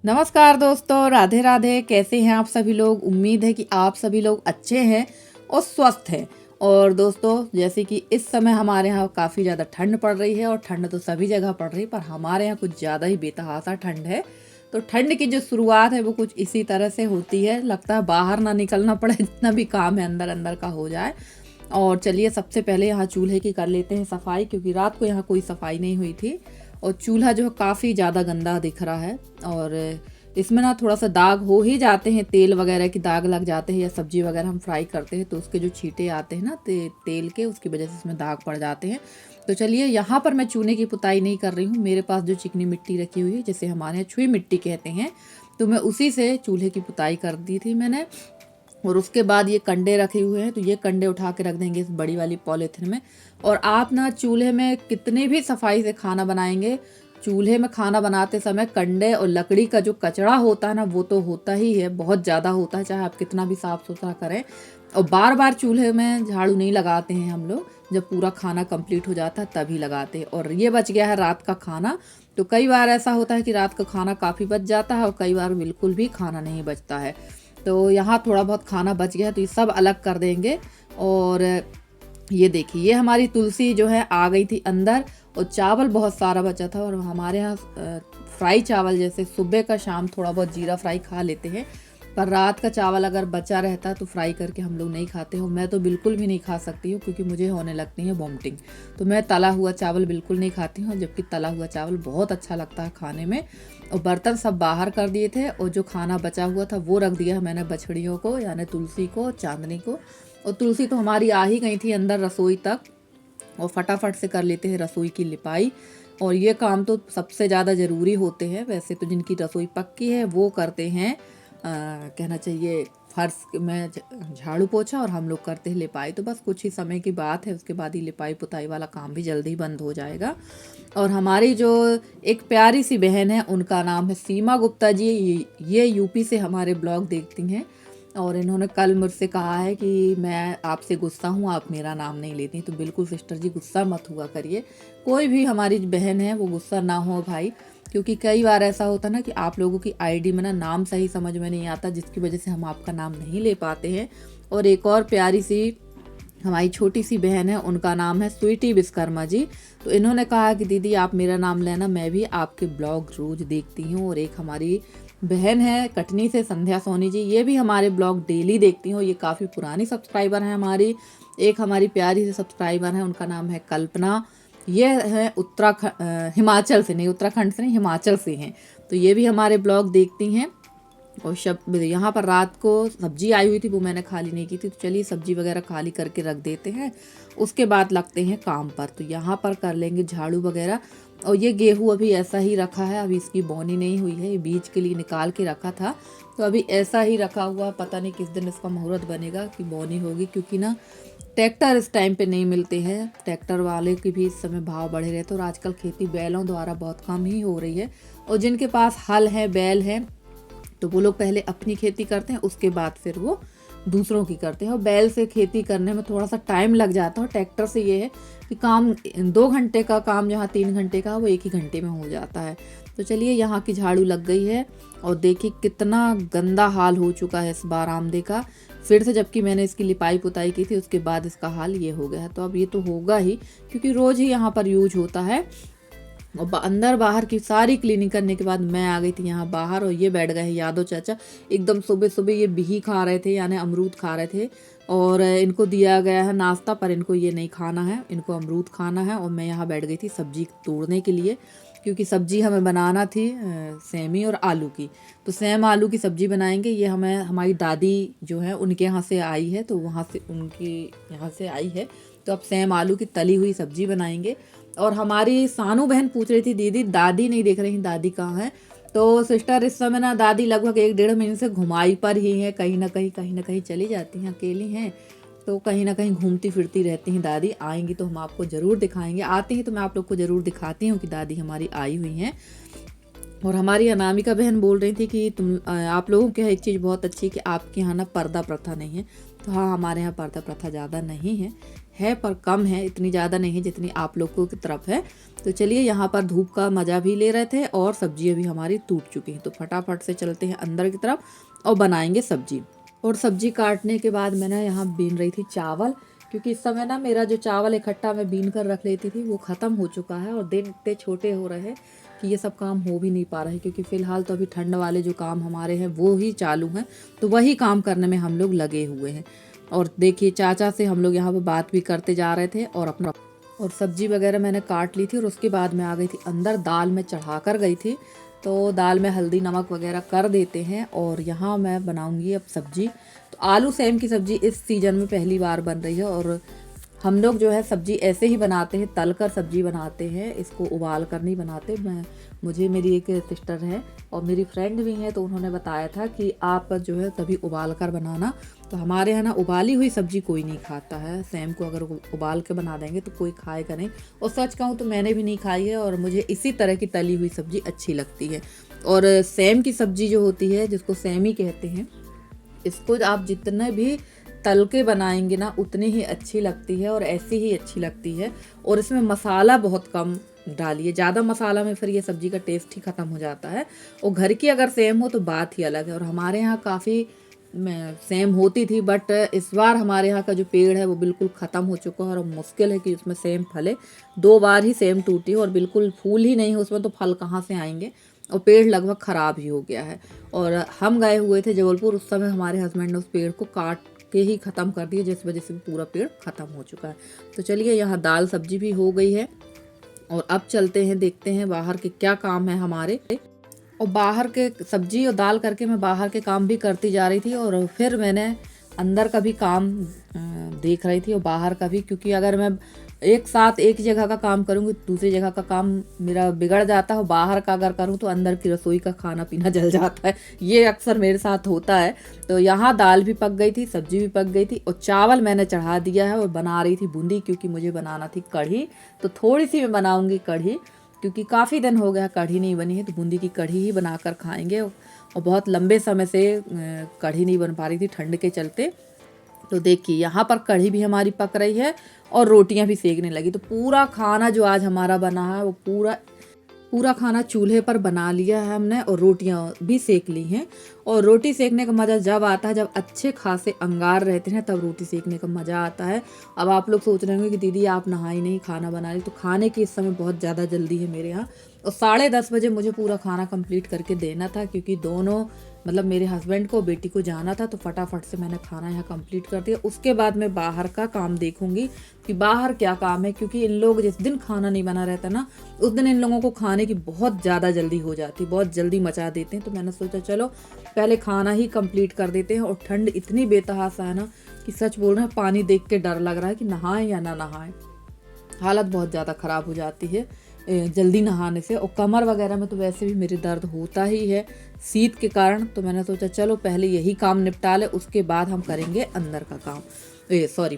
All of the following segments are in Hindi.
नमस्कार दोस्तों, राधे राधे। कैसे हैं आप सभी लोग? उम्मीद है कि आप सभी लोग अच्छे हैं और स्वस्थ हैं। और दोस्तों, जैसे कि इस समय हमारे यहाँ काफ़ी ज़्यादा ठंड पड़ रही है और ठंड तो सभी जगह पड़ रही है, पर हमारे यहाँ कुछ ज़्यादा ही बेतहासा ठंड है। तो ठंड की जो शुरुआत है वो कुछ इसी तरह से होती है। लगता है बाहर ना निकलना पड़े, जितना भी काम है अंदर अंदर का हो जाए। और चलिए, सबसे पहले यहाँ चूल्हे की कर लेते हैं सफाई, क्योंकि रात को यहाँ कोई सफाई नहीं हुई थी और चूल्हा जो है काफ़ी ज़्यादा गंदा दिख रहा है। और इसमें ना थोड़ा सा दाग हो ही जाते हैं, तेल वगैरह की दाग लग जाते हैं, या सब्जी वगैरह हम फ्राई करते हैं तो उसके जो छींटे आते हैं ना तेल के, उसकी वजह से इसमें दाग पड़ जाते हैं। तो चलिए, यहाँ पर मैं चूने की पुताई नहीं कर रही हूँ। मेरे पास जो चिकनी मिट्टी रखी हुई है, जिसे हमारे यहाँ छुई मिट्टी कहते हैं, तो मैं उसी से चूल्हे की पुताई कर दी थी मैंने। और उसके बाद ये कंडे रखे हुए हैं, तो ये कंडे उठा के रख देंगे इस बड़ी वाली पॉलीथिन में। और आप ना चूल्हे में कितने भी सफाई से खाना बनाएंगे, चूल्हे में खाना बनाते समय कंडे और लकड़ी का जो कचरा होता है ना, वो तो होता ही है, बहुत ज़्यादा होता है, चाहे आप कितना भी साफ़ सुथरा करें। और बार बार चूल्हे में झाड़ू नहीं लगाते हैं हम लोग, जब पूरा खाना कंप्लीट हो जाता है तभी लगाते हैं। और ये बच गया है रात का खाना, तो कई बार ऐसा होता है कि रात का खाना काफ़ी बच जाता है और कई बार बिल्कुल भी खाना नहीं बचता है। तो यहाँ थोड़ा बहुत खाना बच गया है, तो ये सब अलग कर देंगे। और ये देखिए, ये हमारी तुलसी जो है आ गई थी अंदर, और चावल बहुत सारा बचा था। और हमारे यहाँ फ्राई चावल, जैसे सुबह का शाम थोड़ा बहुत जीरा फ्राई खा लेते हैं, पर रात का चावल अगर बचा रहता तो फ्राई करके हम लोग नहीं खाते हो। मैं तो बिल्कुल भी नहीं खा सकती हूँ, क्योंकि मुझे होने लगती है वॉमिटिंग। तो मैं तला हुआ चावल बिल्कुल नहीं खाती हूँ, जबकि तला हुआ चावल बहुत अच्छा लगता है खाने में। और बर्तन सब बाहर कर दिए थे, और जो खाना बचा हुआ था वो रख दिया मैंने बछड़ियों को, यानी तुलसी को, चांदनी को। और तुलसी तो हमारी आ ही गई थी अंदर रसोई तक, और फटाफट से कर लेते हैं रसोई की लिपाई। और ये काम तो सबसे ज़्यादा ज़रूरी होते हैं। वैसे तो जिनकी रसोई पक्की है वो करते हैं, कहना चाहिए, फर्श में झाड़ू पोछा, और हम लोग करते हैं लिपाई। तो बस कुछ ही समय की बात है, उसके बाद ही लिपाई पुताई वाला काम भी जल्दी बंद हो जाएगा। और हमारी जो एक प्यारी सी बहन है, उनका नाम है सीमा गुप्ता जी। ये यूपी से हमारे ब्लॉग देखती हैं, और इन्होंने कल मुझसे कहा है कि मैं आपसे गुस्सा हूँ, आप मेरा नाम नहीं लेती। तो बिल्कुल सिस्टर जी, गुस्सा मत हुआ करिए। कोई भी हमारी बहन है वो गुस्सा ना हो भाई, क्योंकि कई बार ऐसा होता है ना कि आप लोगों की आईडी में ना नाम सही समझ में नहीं आता, जिसकी वजह से हम आपका नाम नहीं ले पाते हैं। और एक और प्यारी सी हमारी छोटी सी बहन है, उनका नाम है स्वीटी विश्वकर्मा जी। तो इन्होंने कहा कि दीदी आप मेरा नाम लेना, मैं भी आपके ब्लॉग रोज देखती हूँ। और एक हमारी बहन है कटनी से, संध्या सोनी जी, ये भी हमारे ब्लॉग डेली देखती हूँ। ये काफ़ी पुरानी सब्सक्राइबर हैं हमारी। एक हमारी प्यारी सी सब्सक्राइबर है, उनका नाम है कल्पना। ये है उत्तराखंड, हिमाचल से नहीं, उत्तराखंड से नहीं, हिमाचल से हैं। तो ये भी हमारे ब्लॉग देखती हैं। और यहाँ पर रात को सब्जी आई हुई थी, वो मैंने खाली नहीं की थी। तो चलिए, सब्जी वगैरह खाली करके रख देते हैं, उसके बाद लगते हैं काम पर। तो यहाँ पर कर लेंगे झाड़ू वगैरह। और ये गेहूँ अभी ऐसा ही रखा है, अभी इसकी बोनी नहीं हुई है, ये बीज के लिए निकाल के रखा था, तो अभी ऐसा ही रखा हुआ। पता नहीं किस दिन इसका मुहूर्त बनेगा कि बोनी होगी, क्योंकि ना ट्रैक्टर इस टाइम पे नहीं मिलते हैं। ट्रैक्टर वाले के भी इस समय भाव बढ़े रहते, और आजकल खेती बैलों द्वारा बहुत कम ही हो रही है। और जिनके पास हल है, बैल है, तो वो लोग पहले अपनी खेती करते हैं, उसके बाद फिर वो दूसरों की करते हैं। और बैल से खेती करने में थोड़ा सा टाइम लग जाता है, और ट्रैक्टर से ये है कि काम 2 घंटे का काम जहाँ 3 घंटे का, वो 1 ही घंटे में हो जाता है। तो चलिए, यहाँ की झाड़ू लग गई है। और देखिए कितना गंदा हाल हो चुका है इस बरामदे का, फिर से, जबकि मैंने इसकी लिपाई पुताई की थी, उसके बाद इसका हाल ये हो गया है। तो अब ये तो होगा ही, क्योंकि रोज़ ही यहाँ पर यूज होता है। और अंदर बाहर की सारी क्लीनिंग करने के बाद मैं आ गई थी यहाँ बाहर, और ये बैठ गए हैं यादव चाचा। एकदम सुबह सुबह ये बिही खा रहे थे, यानी अमरूद खा रहे थे। और इनको दिया गया है नाश्ता, पर इनको ये नहीं खाना है, इनको अमरूद खाना है। और मैं यहाँ बैठ गई थी सब्जी तोड़ने के लिए, क्योंकि सब्जी हमें बनाना थी सेमी और आलू की। तो सेम आलू की सब्जी बनाएंगे। ये हमें हमारी दादी जो है उनके यहाँ से आई है, तो वहाँ से उनकी यहाँ से आई है, तो अब सेम आलू की तली हुई सब्जी बनाएंगे। और हमारी सानू बहन पूछ रही थी, दीदी दादी नहीं देख रही, दादी कहाँ है? तो सिस्टर, इस समय ना दादी लगभग 1 डेढ़ महीने से घुमाई पर ही है, कहीं ना कहीं चली जाती हैं, अकेली हैं, तो कहीं ना कहीं घूमती फिरती रहती हैं। दादी आएंगी तो हम आपको ज़रूर दिखाएंगे, आती हैं तो मैं आप लोग को ज़रूर दिखाती हूँ कि दादी हमारी आई हुई हैं। और हमारी अनामिका बहन बोल रही थी कि आप लोगों के यहाँ एक चीज़ बहुत अच्छी है कि आपके यहाँ ना पर्दा प्रथा नहीं है। तो हाँ, हमारे यहाँ पर्दा प्रथा ज़्यादा नहीं है, है पर कम है, इतनी ज़्यादा नहीं है जितनी आप लोगों की तरफ है। तो चलिए यहाँ पर धूप का मज़ा भी ले रहे थे और सब्जियाँ भी हमारी टूट चुकी हैं। तो फटाफट से चलते हैं अंदर की तरफ और बनाएंगे सब्जी। और सब्जी काटने के बाद मैंने यहाँ बीन रही थी चावल, क्योंकि इस समय ना मेरा जो चावल इकट्ठा मैं बीन कर रख लेती थी वो ख़त्म हो चुका है और दिन इतने छोटे हो रहे हैं कि ये सब काम हो भी नहीं पा रहा है, क्योंकि फ़िलहाल तो अभी ठंड वाले जो काम हमारे हैं वो ही चालू हैं, तो वही काम करने में हम लोग लगे हुए हैं। और देखिए चाचा से हम लोग यहाँ पर बात भी करते जा रहे थे और अपना और सब्जी वगैरह मैंने काट ली थी और उसके बाद मैं आ गई थी अंदर, दाल में चढ़ा कर गई थी। तो दाल में हल्दी नमक वगैरह कर देते हैं और यहाँ मैं बनाऊंगी अब सब्जी। तो आलू सेम की सब्जी इस सीज़न में पहली बार बन रही है और हम लोग जो है सब्जी ऐसे ही बनाते हैं, तल कर सब्जी बनाते हैं, इसको उबाल कर नहीं बनाते। मुझे मेरी एक सिस्टर है और मेरी फ्रेंड भी है, तो उन्होंने बताया था कि आप जो है कभी उबाल कर बनाना। तो हमारे यहाँ ना उबाली हुई सब्जी कोई नहीं खाता है, सेम को अगर उबाल के बना देंगे तो कोई खाएगा नहीं। और सच कहूँ तो मैंने भी नहीं खाई है और मुझे इसी तरह की तली हुई सब्जी अच्छी लगती है। और सेम की सब्जी जो होती है, जिसको सेमी कहते हैं, इसको आप जितने भी तल के बनाएंगे ना उतनी ही अच्छी लगती है और ऐसी ही अच्छी लगती है। और इसमें मसाला बहुत कम डालिए, ज़्यादा मसाला में फिर ये सब्जी का टेस्ट ही ख़त्म हो जाता है। और घर की अगर सेम हो तो बात ही अलग है। और हमारे यहाँ काफ़ी सेम होती थी, बट इस बार हमारे यहाँ का जो पेड़ है वो बिल्कुल ख़त्म हो चुका है और मुश्किल है कि उसमें सेम फले। 2 बार ही सेम टूटी और बिल्कुल फूल ही नहीं है उसमें, तो फल कहाँ से आएंगे। और पेड़ लगभग ख़राब ही हो गया है। और हम गए हुए थे जबलपुर, उस समय हमारे हस्बैंड ने उस पेड़ को काट के ही ख़त्म कर दिया, जिस वजह से पूरा पेड़ ख़त्म हो चुका है। तो चलिए यहाँ दाल सब्जी भी हो गई है और अब चलते हैं, देखते हैं बाहर के क्या काम है हमारे। और बाहर के सब्जी और दाल करके मैं बाहर के काम भी करती जा रही थी और फिर मैंने अंदर का भी काम देख रही थी और बाहर का भी, क्योंकि अगर मैं एक साथ एक जगह का काम करूँगी दूसरी जगह का काम मेरा बिगड़ जाता है। बाहर का अगर करूँ तो अंदर की रसोई का खाना पीना जल जाता है, ये अक्सर मेरे साथ होता है। तो यहाँ दाल भी पक गई थी, सब्जी भी पक गई थी और चावल मैंने चढ़ा दिया है और बना रही थी बूंदी, क्योंकि मुझे बनाना थी कढ़ी। तो थोड़ी सी मैं बनाऊँगी कढ़ी, क्योंकि काफ़ी दिन हो गया कढ़ी नहीं बनी है, तो बूंदी की कढ़ी ही बनाकर खाएंगे। और बहुत लंबे समय से कढ़ी नहीं बन पा रही थी ठंड के चलते। तो देखिए यहाँ पर कढ़ी भी हमारी पक रही है और रोटियां भी सेकने लगी। तो पूरा खाना जो आज हमारा बना है वो पूरा खाना चूल्हे पर बना लिया है हमने और रोटियां भी सेक ली हैं। और रोटी सेकने का मज़ा जब आता है, जब अच्छे खासे अंगार रहते हैं, तब रोटी सेकने का मज़ा आता है। अब आप लोग सोच रहे होंगे कि दीदी आप नहाई नहीं खाना बना रही, तो खाने की इस समय बहुत ज़्यादा जल्दी है मेरे यहाँ। और 10:30 बजे मुझे पूरा खाना कंप्लीट करके देना था, क्योंकि दोनों मतलब मेरे हस्बैंड को बेटी को जाना था। तो फटाफट से मैंने खाना यहाँ कंप्लीट कर दिया। उसके बाद मैं बाहर का काम देखूंगी कि बाहर क्या काम है, क्योंकि इन लोग जिस दिन खाना नहीं बना रहता ना, उस दिन इन लोगों को खाने की बहुत ज़्यादा जल्दी हो जाती, बहुत जल्दी मचा देते हैं। तो मैंने सोचा चलो पहले खाना ही कंप्लीट कर देते हैं। और ठंड इतनी बेतहासा है ना कि सच बोल रहे हैं, पानी देख के डर लग रहा है कि नहाएं या ना नहाएं। हालत बहुत ज़्यादा ख़राब हो जाती है जल्दी नहाने से। और कमर वगैरह में तो वैसे भी मेरे दर्द होता ही है शीत के कारण। तो मैंने सोचा चलो पहले यही काम निपटा ले, उसके बाद हम करेंगे अंदर का काम,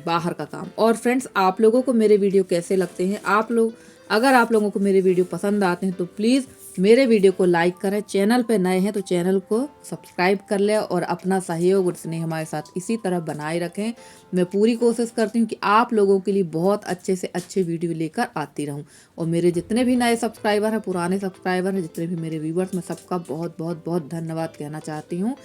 बाहर का काम। और फ्रेंड्स, आप लोगों को मेरे वीडियो कैसे लगते हैं? अगर आप लोगों को मेरे वीडियो पसंद आते हैं तो प्लीज़ मेरे वीडियो को लाइक करें। चैनल पे नए हैं तो चैनल को सब्सक्राइब कर लें और अपना सहयोग और स्नेह हमारे साथ इसी तरह बनाए रखें। मैं पूरी कोशिश करती हूँ कि आप लोगों के लिए बहुत अच्छे से अच्छे वीडियो लेकर आती रहूँ। और मेरे जितने भी नए सब्सक्राइबर हैं, पुराने सब्सक्राइबर हैं, जितने भी मेरे व्यूवर्स, मैं सबका बहुत बहुत बहुत धन्यवाद कहना चाहती हूँ।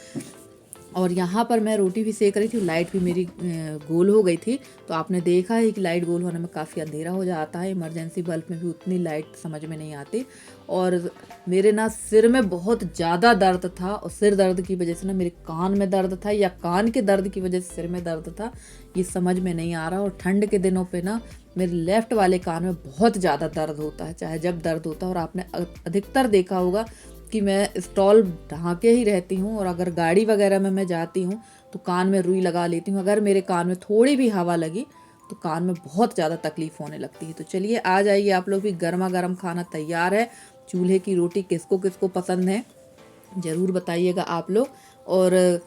और यहाँ पर मैं रोटी भी सेक रही थी, लाइट भी मेरी गोल हो गई थी। तो आपने देखा है कि लाइट गोल होने में काफ़ी अंधेरा हो जाता है, इमरजेंसी बल्ब में भी उतनी लाइट समझ में नहीं आती। और मेरे ना सिर में बहुत ज़्यादा दर्द था और सिर दर्द की वजह से ना मेरे कान में दर्द था या कान के दर्द की वजह से सिर में दर्द था, ये समझ में नहीं आ रहा। और ठंड के दिनों पे ना मेरे लेफ़्ट वाले कान में बहुत ज़्यादा दर्द होता है, चाहे जब दर्द होता है। और आपने अधिकतर देखा होगा कि मैं स्टॉल ढाके ही रहती हूँ और अगर गाड़ी वगैरह में मैं जाती हूँ तो कान में रुई लगा लेती हूँ। अगर मेरे कान में थोड़ी भी हवा लगी तो कान में बहुत ज़्यादा तकलीफ़ होने लगती है। तो चलिए आ जाइए आप लोग भी, गर्मा गर्म खाना तैयार है। चूल्हे की रोटी किसको किसको पसंद है ज़रूर बताइएगा आप लोग। और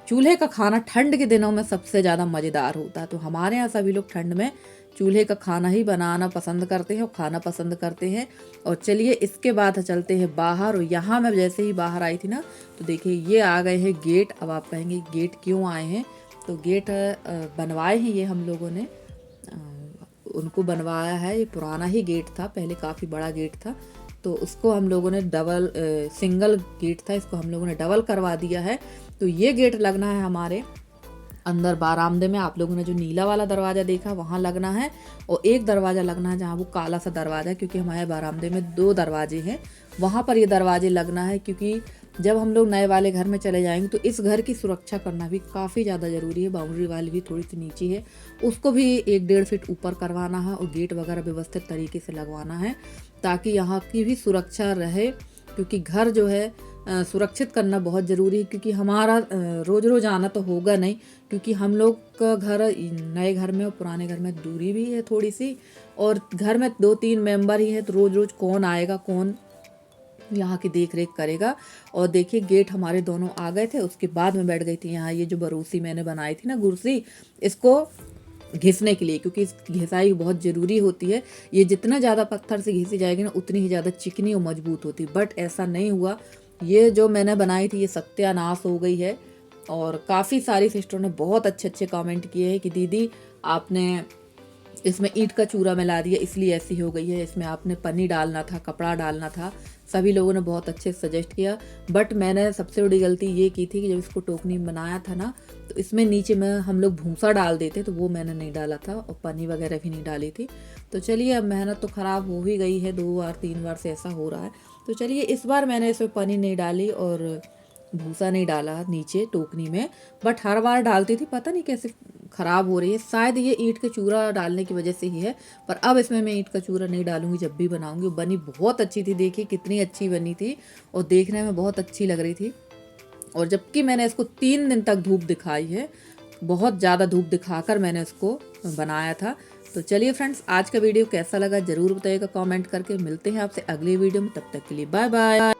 चूल्हे का खाना ठंड के दिनों में सबसे ज़्यादा मज़ेदार होता है। तो हमारे यहाँ सभी लोग ठंड में चूल्हे का खाना ही बनाना पसंद करते हैं और खाना पसंद करते हैं। और चलिए इसके बाद चलते हैं बाहर। और यहाँ मैं जैसे ही बाहर आई थी ना, तो देखिए ये आ गए हैं गेट। अब आप कहेंगे गेट क्यों आए हैं? तो गेट बनवाए हैं ये हम लोगों ने उनको बनवाया है। ये पुराना ही गेट था, पहले काफ़ी बड़ा गेट था, तो उसको हम लोगों ने सिंगल गेट था, इसको हम लोगों ने डबल करवा दिया है। तो ये गेट लगना है हमारे अंदर बारामदे में। आप लोगों ने जो नीला वाला दरवाज़ा देखा वहाँ लगना है, और एक दरवाज़ा लगना है जहाँ वो काला सा दरवाज़ा है, क्योंकि हमारे बारामदे में 2 दरवाजे हैं, वहाँ पर ये दरवाजे लगना है। क्योंकि जब हम लोग नए वाले घर में चले जाएंगे तो इस घर की सुरक्षा करना भी काफ़ी ज़्यादा ज़रूरी है। बाउंड्री वाली भी थोड़ी सी नीची है, उसको भी 1-1.5 फीट ऊपर करवाना है, और गेट वगैरह व्यवस्थित तरीके से लगवाना है ताकि यहाँ की भी सुरक्षा रहे। क्योंकि घर जो है सुरक्षित करना बहुत ज़रूरी है, क्योंकि हमारा रोज़ रोज़ आना तो होगा नहीं, क्योंकि हम लोग का घर नए घर में और पुराने घर में दूरी भी है थोड़ी सी, और घर में 2-3 मेंबर ही है, तो रोज़ रोज़ कौन आएगा, कौन यहाँ की देख रेख करेगा। और देखिए गेट हमारे दोनों आ गए थे, उसके बाद में बैठ गई थी यहाँ। ये जो बरूसी मैंने बनाई थी ना, कुर्सी, इसको घिसने के लिए, क्योंकि इस घिसाई बहुत ज़रूरी होती है। ये जितना ज़्यादा पत्थर से घिसी जाएगी ना, उतनी ही ज़्यादा चिकनी और मजबूत होती है, बट ऐसा नहीं हुआ। ये जो मैंने बनाई थी ये सत्यानाश हो गई है। और काफ़ी सारी सिस्टरों ने बहुत अच्छे अच्छे कमेंट किए हैं कि दीदी आपने इसमें ईंट का चूरा मिला दिया इसलिए ऐसी हो गई है, इसमें आपने पन्नी डालना था, कपड़ा डालना था। सभी लोगों ने बहुत अच्छे सजेस्ट किया, बट मैंने सबसे बड़ी गलती ये की थी कि जब इसको टोकनी में बनाया था ना, तो इसमें नीचे में हम लोग भूसा डाल देते, तो वो मैंने नहीं डाला था, और पन्नी वगैरह भी नहीं डाली थी। तो चलिए, अब मेहनत तो ख़राब हो ही गई है, 2 बार 3 बार से ऐसा हो रहा है। तो चलिए, इस बार मैंने इसमें पन्नी नहीं डाली और भूसा नहीं डाला नीचे टोकनी में, बट हर बार डालती थी, पता नहीं कैसे ख़राब हो रही है। शायद ये ईंट का चूरा डालने की वजह से ही है, पर अब इसमें मैं ईंट का चूरा नहीं डालूंगी जब भी बनाऊंगी। बनी बहुत अच्छी थी, देखिए कितनी अच्छी बनी थी, और देखने में बहुत अच्छी लग रही थी। और जबकि मैंने इसको 3 दिन तक धूप दिखाई है, बहुत ज़्यादा धूप दिखाकर मैंने इसको बनाया था। तो चलिए फ्रेंड्स, आज का वीडियो कैसा लगा ज़रूर बताइएगा कमेंट करके। मिलते हैं आपसे अगले वीडियो में, तब तक के लिए बाय बाय।